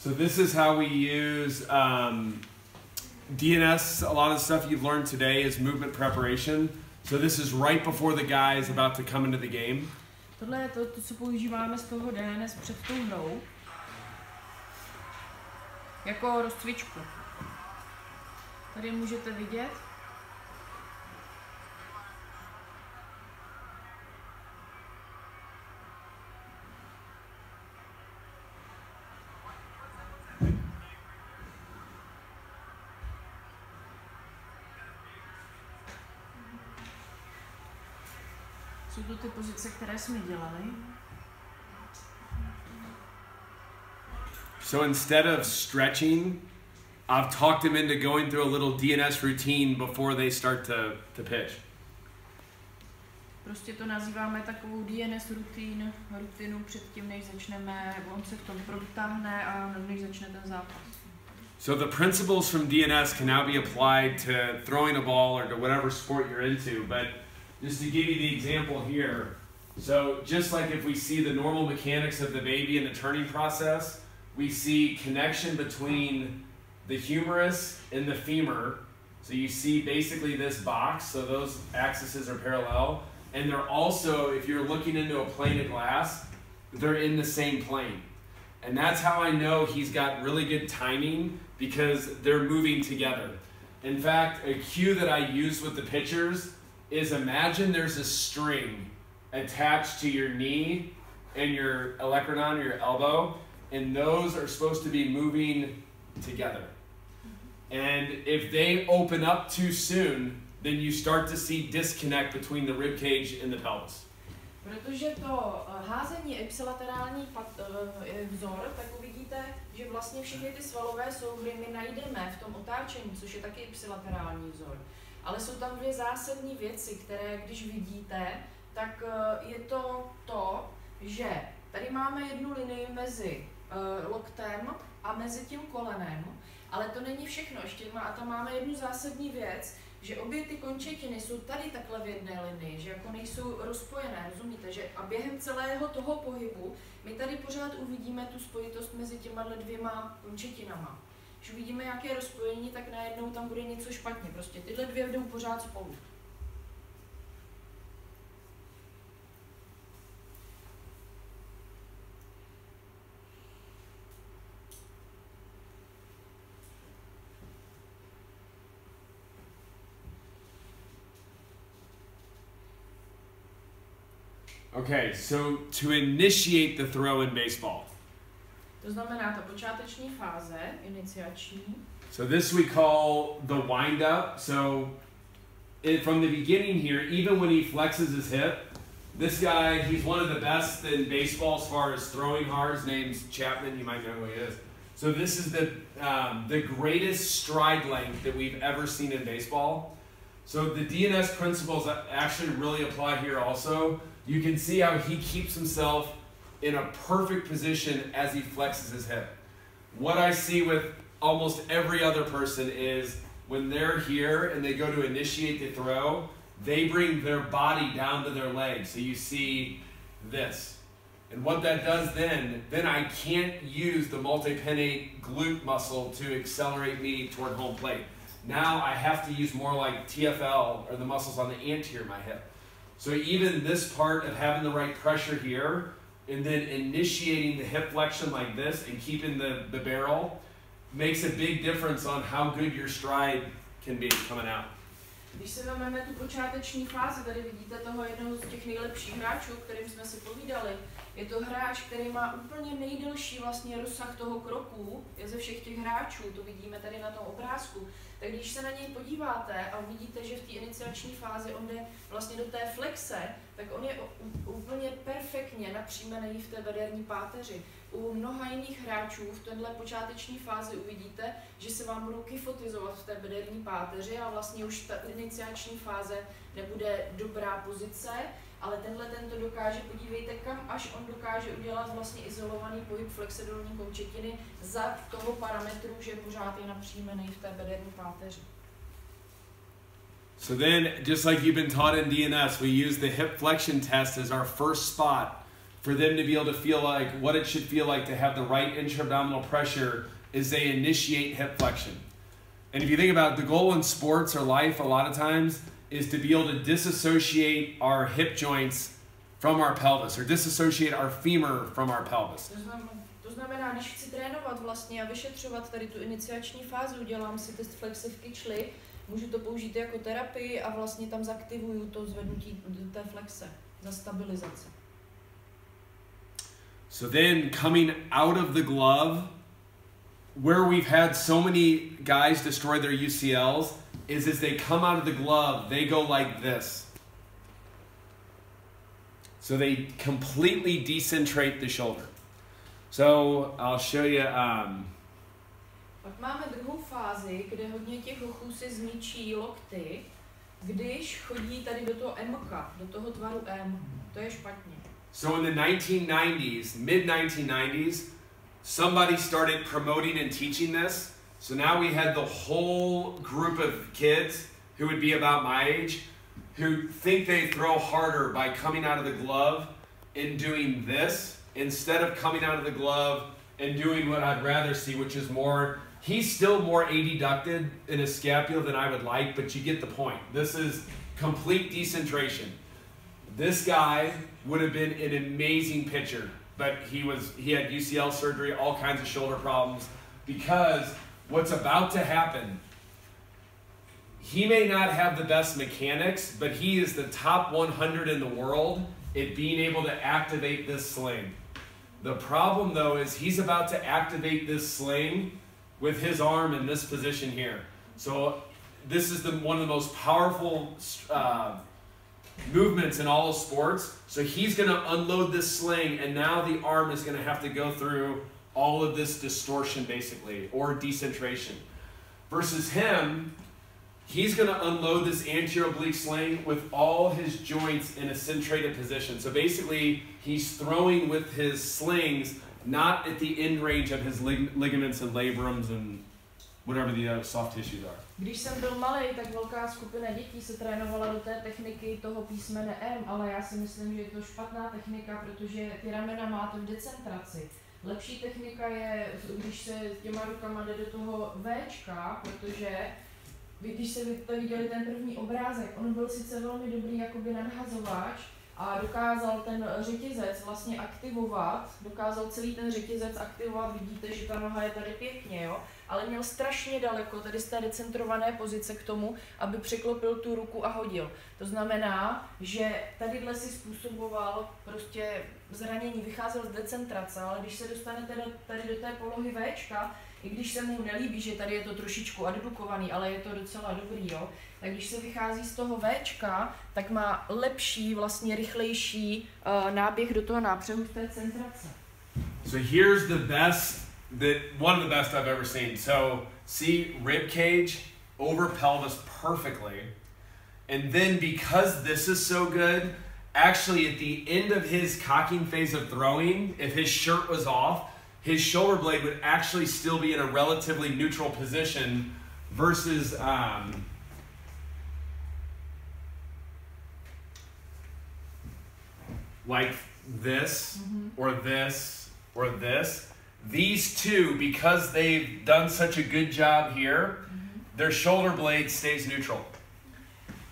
So this is how we use DNS. A lot of the stuff you've learned today is movement preparation. So this is right before the guy is about to come into the game. Tohle je to, co používáme z toho DNS před tou hrou. Jako rozcvičku. Tady můžete vidět. Jsou to ty pozice, které jsme dělali. So instead of stretching, I've talked them into going through a little DNS routine before they start to pitch. Prostě to nazýváme takovou DNS rutinu předtím, než začneme, on se v tom protáhne a než začne ten zápas. So the principles from DNS can now be applied to throwing a ball or to whatever sport you're into, but just to give you the example here, so just like if we see the normal mechanics of the baby in the turning process, we see connection between the humerus and the femur. So you see basically this box, so those axes are parallel, and they're also, if you're looking into a plane of glass, they're in the same plane. And that's how I know he's got really good timing, because they're moving together. In fact, a cue that I use with the pitchers is imagine there's a string attached to your knee and your olecranon or your elbow, and those are supposed to be moving together. And if they open up too soon, then you start to see disconnect between the rib cage and the pelvis. Protože to házení ipsilaterální vzor, tak uvidíte, že vlastně všechny ty svalové souhry my najdeme v tom otáčení, což je taky ipsilaterální vzor. Ale jsou tam dvě zásadní věci, které když vidíte, tak je to, že tady máme jednu linii mezi loktem a mezi tím kolenem, ale to není všechno, ještě tam máme jednu zásadní věc, že obě ty končetiny jsou tady takhle v jedné linii, že jako nejsou rozpojené, rozumíte, že a během celého toho pohybu my tady pořád uvidíme tu spojitost mezi těma dvěma končetinama. Když uvidíme nějaké rozpojení, tak najednou tam bude něco špatně, prostě tyhle dvě jdou pořád spolu. Okay, so to initiate the throw in baseball. To znamená ta počáteční fáze, iniciační. So this we call the wind up. So from the beginning here, even when he flexes his hip, this guy, he's one of the best in baseball as far as throwing hard. His name's Chapman, you might know who he is. So this is the greatest stride length that we've ever seen in baseball. So the DNS principles actually really apply here also. You can see how he keeps himself in a perfect position as he flexes his hip. What I see with almost every other person is when they're here and they go to initiate the throw, they bring their body down to their legs. So you see this. And what that does then I can't use the multipennate glute muscle to accelerate me toward home plate. Now I have to use more like TFL, or the muscles on the anterior of my hip. So even this part of having the right pressure here, and then initiating the hip flexion like this and keeping the barrel, makes a big difference on how good your stride can be coming out. Když se vezmeme tu počáteční fázi, tady vidíte toho jednoho z těch nejlepších hráčů, kterým jsme si povídali. Je to hráč, který má úplně nejdelší vlastně rozsah toho kroku, je ze všech těch hráčů, to vidíme tady na tom obrázku. Tak když se na něj podíváte a vidíte, že v té iniciační fázi on jde vlastně do té flexe, tak on je úplně perfektně napřímený v té bederní páteři. U mnoha jiných hráčů v téhle počáteční fázi uvidíte, že se vám budou kyfotizovat v té bederní páteři a vlastně už ta iniciační fáze nebude dobrá pozice, ale ten to dokáže, podívejte, kam až on dokáže udělat vlastně izolovaný pohyb flexe dolní končetiny za toho parametru, že pořád je napřímený v té bederní páteři. So then, just like you've been taught in DNS, we use the hip flexion test as our first spot for them to be able to feel like what it should feel like to have the right intra-abdominal pressure is they initiate hip flexion. And if you think about the goal in sports or life a lot of times is to be able to disassociate our hip joints from our pelvis or disassociate our femur from our pelvis. To znamená, když chci trénovat vlastně a vyšetřovat tady tu iniciační fázi, udělám si test flexe v kyčli, můžu to použít jako terapii a vlastně tam zaktivuju to zvednutí té flexe za stabilizaci. So then coming out of the glove, where we've had so many guys destroy their UCLs is as they come out of the glove, they go like this. So they completely decentrate the shoulder. So I'll show you. Pak máme druhou fázi, kde hodně těch hochů si zničí lokty, když chodí tady do toho M-ka, do toho tvaru M. To je špatně. So in the 1990s, mid-1990s, somebody started promoting and teaching this. So now we had the whole group of kids who would be about my age who think they throw harder by coming out of the glove and doing this instead of coming out of the glove and doing what I'd rather see, which is more, he's still more adducted in his scapula than I would like, but you get the point. This is complete decentration. This guy would have been an amazing pitcher, but he had UCL surgery, all kinds of shoulder problems, because what's about to happen, he may not have the best mechanics, but he is the top 100 in the world at being able to activate this sling. The problem though is he's about to activate this sling with his arm in this position here. So this is one of the most powerful movements in all of sports. So he's going to unload this sling, and now the arm is going to have to go through all of this distortion basically, or decentration. Versus him, he's going to unload this anterior oblique sling with all his joints in a centrated position. So basically, he's throwing with his slings, not at the end range of his ligaments and labrums and whatever the other soft tissues are. Když jsem byl malý, tak velká skupina dětí se trénovala do té techniky toho písmene M, ale já si myslím, že je to špatná technika, protože ty ramena máte v decentraci. Lepší technika je, když se těma rukama jde do toho Včka, protože když jste viděli ten první obrázek, on byl sice velmi dobrý jakoby nadhazovač a dokázal ten řetězec vlastně aktivovat, dokázal celý ten řetězec aktivovat, vidíte, že ta noha je tady pěkně, jo? Ale měl strašně daleko tady z té decentrované pozice k tomu, aby překlopil tu ruku a hodil. To znamená, že tadyhle si způsoboval prostě zranění, vycházel z decentrace, ale když se dostanete tady do té polohy Včka, i když se mu nelíbí, že tady je to trošičku addukovaný, ale je to docela dobrý, jo, tak když se vychází z toho Včka, tak má lepší, vlastně rychlejší náběh do toho nápřehu v té centrace. So here's the best, one of the best I've ever seen. So see rib cage over pelvis perfectly. And then because this is so good, actually at the end of his cocking phase of throwing, if his shirt was off, his shoulder blade would actually still be in a relatively neutral position versus like this or this or this. These two, because they've done such a good job here, their shoulder blade stays neutral.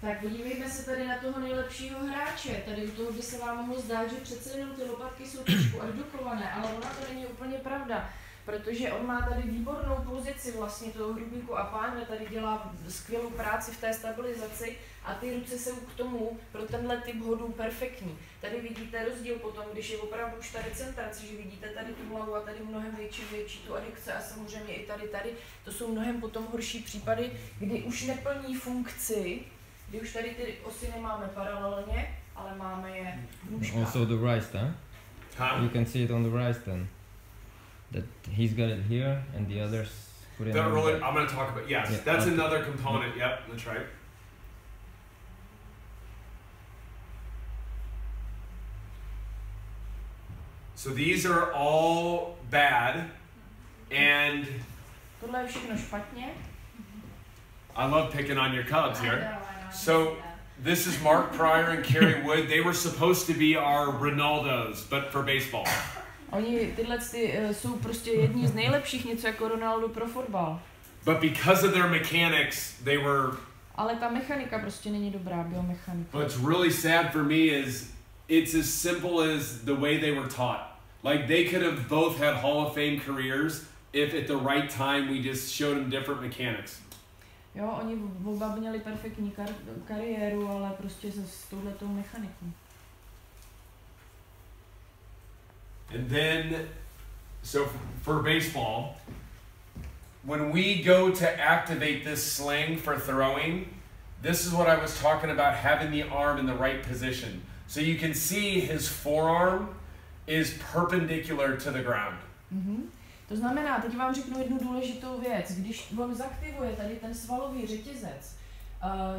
Tak podívejme se tady na toho nejlepšího hráče. Tady u toho by se vám mohlo zdát, že přece jenom ty lopatky jsou trošku addukované, ale ona to není úplně pravda, protože on má tady výbornou pozici vlastně toho hrudníku a pánve, tady dělá skvělou práci v té stabilizaci a ty ruce jsou k tomu pro tenhle typ hodů perfektní. Tady vidíte rozdíl potom, když je opravdu už ta decentrace, že vidíte tady tu hlavu a tady mnohem větší tu adikce a samozřejmě i tady. To jsou mnohem potom horší případy, kdy už neplní funkci, kdy už tady ty osy nemáme paralelně, ale máme je v nůžkách. Also the wrist, huh? You can see it on the wrist then. That he's got it here and the others put it on the I'm going to talk about, yes, yeah, that's another component. Yep, that's right. So these are all bad, and tohle je všechno špatně. I love picking on your Cubs here. I know. So This is Mark Pryor and Kerry Wood. They were supposed to be our Ronaldos, but for baseball. Oni tyhle jsou prostě jedni z nejlepších, něco jako Ronaldo pro fotbal. But because of their mechanics, they were... Ale ta mechanika prostě není dobrá, biomechanika. What's really sad for me is it's as simple as the way they were taught. Like they could have both had Hall of Fame careers if at the right time we just showed them different mechanics. Jo, oni oba měli perfektní kariéru, ale prostě s touhletou mechanikou. And then, so for baseball, when we go to activate this sling for throwing, this is what I was talking about, having the arm in the right position. So you can see his forearm is perpendicular to the ground. To znamená, teď vám řeknu jednu důležitou věc. Když on zaktivuje tady ten svalový řetězec,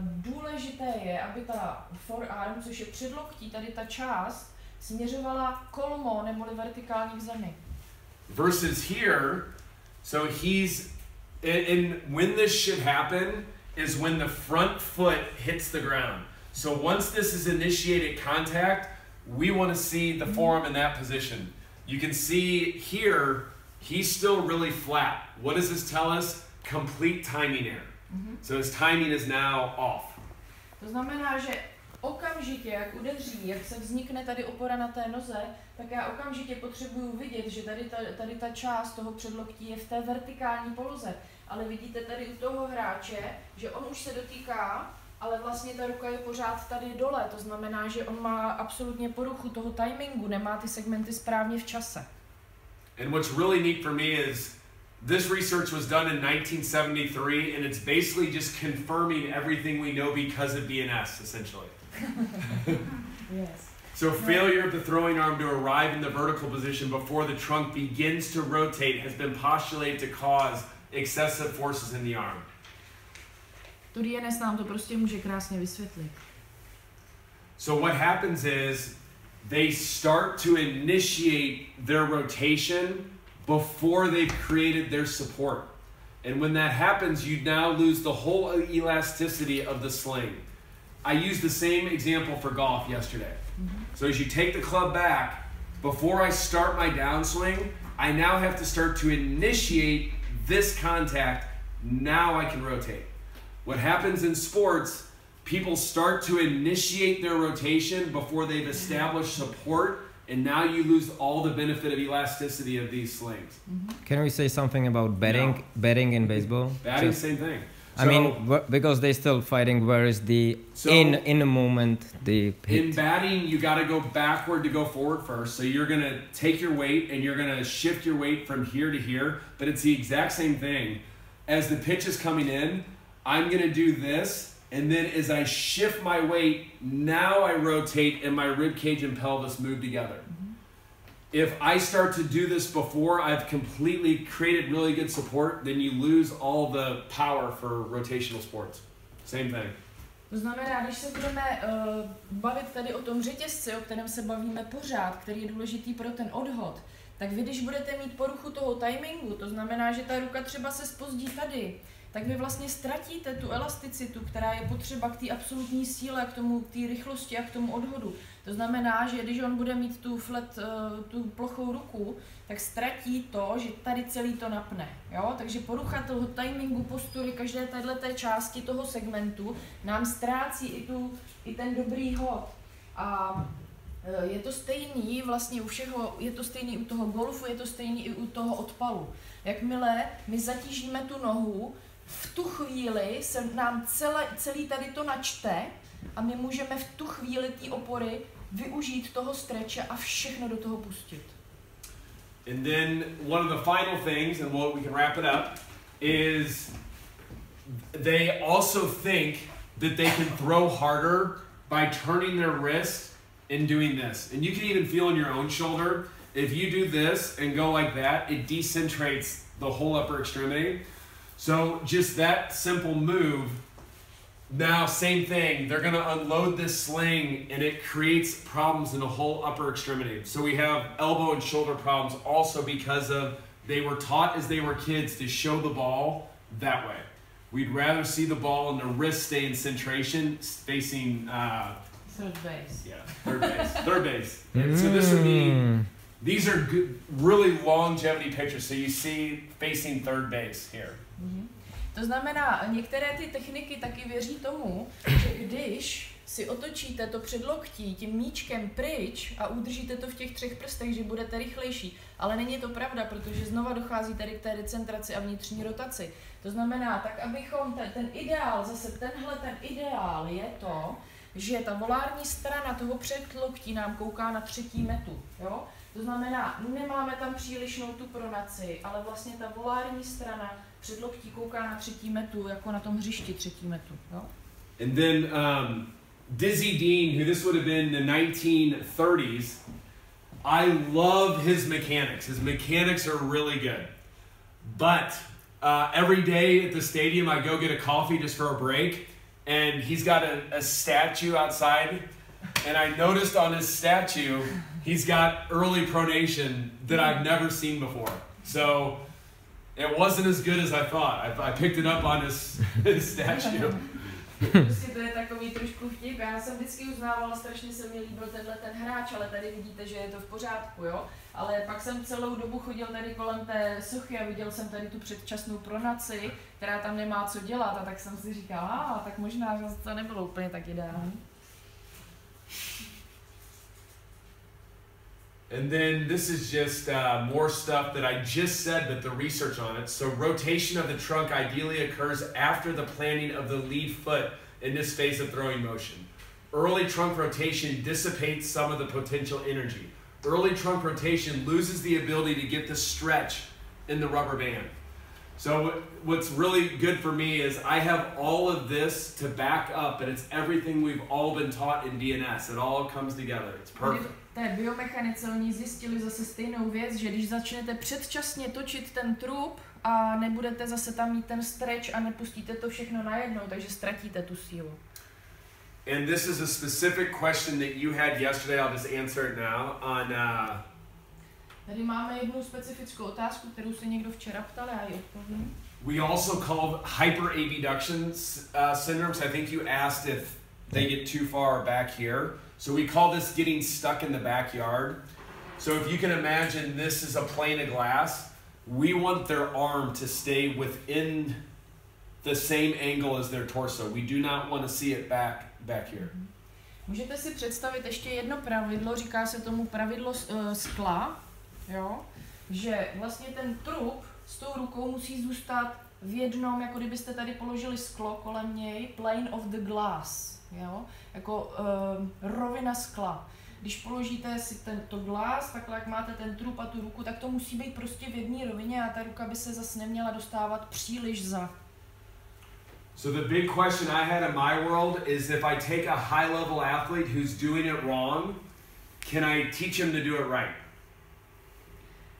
důležité je, aby ta forearm, což je předloktí, tady ta část, směřovala kolmo neboli vertikálně k zemi. Versus here, so he's, and when this should happen is when the front foot hits the ground. So once this is initiated contact, we want to see the forearm in that position. You can see here, he's still really flat. What does this tell us? Complete timing error. So his timing is now off. To znamená, že okamžitě, jak udeří, jak se vznikne tady opora na té noze, tak já okamžitě potřebuju vidět, že tady ta část toho předloktí je v té vertikální poloze. Ale vidíte tady u toho hráče, že on už se dotýká, ale vlastně ta ruka je pořád tady dole. To znamená, že on má absolutně poruchu toho timingu, nemá ty segmenty správně v čase. And what's really neat for me is this research was done in 1973, and it's basically just confirming everything we know because of BNS, essentially. Yes. So failure of the throwing arm to arrive in the vertical position before the trunk begins to rotate has been postulated to cause excessive forces in the arm. To DNS nám to prostě může krásně vysvětlit. So what happens is they start to initiate their rotation before they've created their support. And when that happens, you now lose the whole elasticity of the sling. I used the same example for golf yesterday. So as you take the club back, before I start my downswing, I now have to start to initiate this contact. Now I can rotate. What happens in sports, people start to initiate their rotation before they've established support, and now you lose all the benefit of elasticity of these slings. Can we say something about betting? No. Betting in baseball? Batting, same thing. I mean, because they're still fighting. Where is the in a moment the hit? In batting, you got to go backward to go forward first. So you're gonna take your weight and you're gonna shift your weight from here to here. But it's the exact same thing. As the pitch is coming in, I'm gonna do this, and then as I shift my weight, now I rotate and my rib cage and pelvis move together. If I start to do this before I've completely created really good support, then you lose all the power for rotational sports. Same thing. To znamená, když se budeme bavit tady o tom řetězci, o kterém se bavíme pořád, který je důležitý pro ten odhod, tak vy, když budete mít poruchu toho timingu, to znamená, že ta ruka třeba se zpozdí tady, tak vy vlastně ztratíte tu elasticitu, která je potřeba k té absolutní síle, k tomu té rychlosti a k tomu odhodu. To znamená, že když on bude mít tu plochou ruku, tak ztratí to, že tady celý to napne. Jo? Takže porucha toho timingu, postury, každé této části toho segmentu nám ztrácí i ten dobrý hod. A je to stejný vlastně u všeho, je to stejný u toho golfu, je to stejný i u toho odpalu. Jakmile my zatížíme tu nohu, v tu chvíli se nám celý tady to načte a my můžeme v tu chvíli té opory využít toho stretche a všechno do toho pustit. And then one of the final things, and we can wrap it up, is they also think that they can throw harder by turning their wrist and doing this. And you can even feel in your own shoulder, if you do this and go like that, it decentrates the whole upper extremity. So just that simple move, now same thing, they're gonna unload this sling and it creates problems in the whole upper extremity. So we have elbow and shoulder problems also because of they were taught as they were kids to show the ball that way. We'd rather see the ball and the wrist stay in centration, facing third base. Yeah, third base. Third base. And so this would be, these are good, really longevity pictures. So you see facing third base here. To znamená, některé ty techniky taky věří tomu, že když si otočíte to předloktí tím míčkem pryč a udržíte to v těch 3 prstech, že budete rychlejší. Ale není to pravda, protože znova dochází tady k té decentraci a vnitřní rotaci. To znamená, tak abychom ten ideál, zase tenhle ten ideál je to, že ta volární strana toho předloktí nám kouká na 3. metu. Jo? To znamená, nemáme tam přílišnou tu pronaci, ale vlastně ta volární strana předloktí kouká na 3. metu, jako na tom hřišti 3. metu. Jo? And then Dizzy Dean, who this would have been in the 1930s, I love his mechanics. His mechanics are really good. But every day at the stadium, I go get a coffee just for a break, and he's got a statue outside, and I noticed on his statue, he's got early pronation that I've never seen before. So it wasn't as good as I thought. I picked it up on his statue. Prostě to je takový trošku vtip. Já jsem vždycky uznávala, strašně se mi líbil tenhle ten hráč, ale tady vidíte, že je to v pořádku, jo. Ale pak jsem celou dobu chodil tady kolem té sochy a viděl jsem tady tu předčasnou pronaci, která tam nemá co dělat, a tak jsem si říkal, tak možná, že to nebylo úplně tak ideální. And then this is just more stuff that I just said, but the research on it. So rotation of the trunk ideally occurs after the planting of the lead foot in this phase of throwing motion. Early trunk rotation dissipates some of the potential energy. Early trunk rotation loses the ability to get the stretch in the rubber band. So what's really good for me is I have all of this to back up, and it's everything we've all been taught in DNS. It all comes together. It's perfect. V té biomechanice oni zjistili zase stejnou věc, že když začnete předčasně točit ten trup a nebudete zase tam mít ten stretch a nepustíte to všechno najednou, takže ztratíte tu sílu. And this is a specific question that you had yesterday. I'll just answer it now. On tady máme jednu specifickou otázku, kterou se někdo včera ptal, já ji odpovím. We also call hyperabduction syndromes. I think you asked if they get too far back here. So we call this getting stuck in the backyard. So if you can imagine this is a plane of glass, we want their arm to stay within the same angle as their torso. We do not want to see it back here. Můžete si představit ještě jedno pravidlo, říká se tomu pravidlo skla, jo? Že vlastně ten trup s tou rukou musí zůstat v jednom, jako kdybyste tady položili sklo kolem něj, plane of the glass, jo? Jako rovina skla. Když položíte si tento glass, takhle jak máte ten trup a tu ruku, tak to musí být prostě v jedné rovině a ta ruka by se zase neměla dostávat příliš za. So the big question I had in my world is if I take a high-level athlete who's doing it wrong, can I teach him to do it right?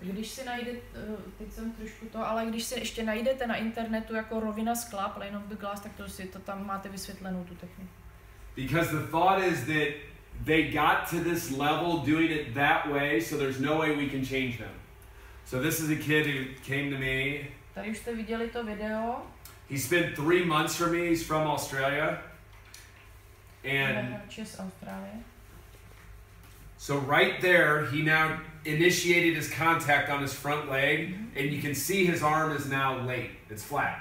Když si najdete, teď jsem trošku to, ale když si ještě najdete na internetu jako rovina skla, plane of the glass, tak to tam máte vysvětlenou tu techniku. Because the thought is that they got to this level doing it that way, so there's no way we can change them. So this is a kid who came to me. Tady už jste viděli to video. He spent 3 months from me. He's from Australia. And so right there, he now initiated his contact on his front leg, and you can see his arm is now late. It's flat.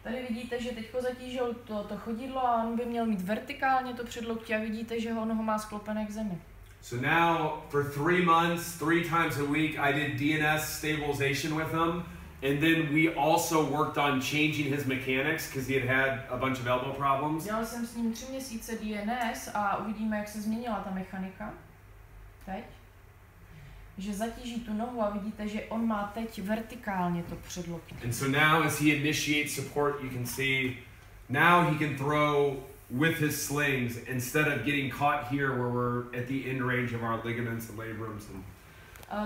Tady vidíte, že teďko zatížil to chodidlo a on by měl mít vertikálně to předloktí a vidíte, že on ho má sklopené k zemi. So now for 3 months, 3 times a week, I did DNS stabilization with him. And then we also worked on changing his mechanics because he had a bunch of elbow problems. Dělal jsem s ním 3 měsíce DNS a uvidíme, jak se změnila ta mechanika. Teď. Že zatíží tu nohu a vidíte, že on má teď vertikálně to předloktí. And so now as he initiates support, you can see now he can throw with his slings instead of getting caught here where we're at the end range of our ligaments and labrums.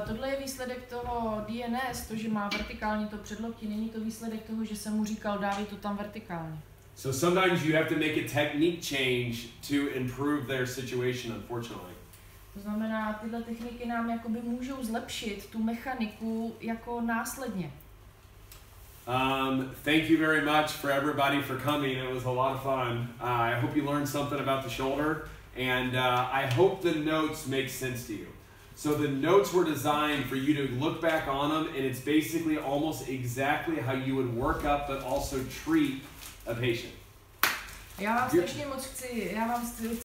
Tohle je výsledek toho DNS, to, že má vertikálně to předloktí, není to výsledek toho, že jsem mu říkal, dávej to tam vertikálně. So sometimes you have to make a technique change to improve their situation, unfortunately. To znamená, tyhle techniky nám jakoby můžou zlepšit tu mechaniku jako následně. Thank you very much for everybody for coming. It was a lot of fun. I hope you learned something about the shoulder, and I hope the notes make sense to you. So the notes were designed for you to look back on them, and it's basically almost exactly how you would work up but also treat a patient. Já vám strašně moc chci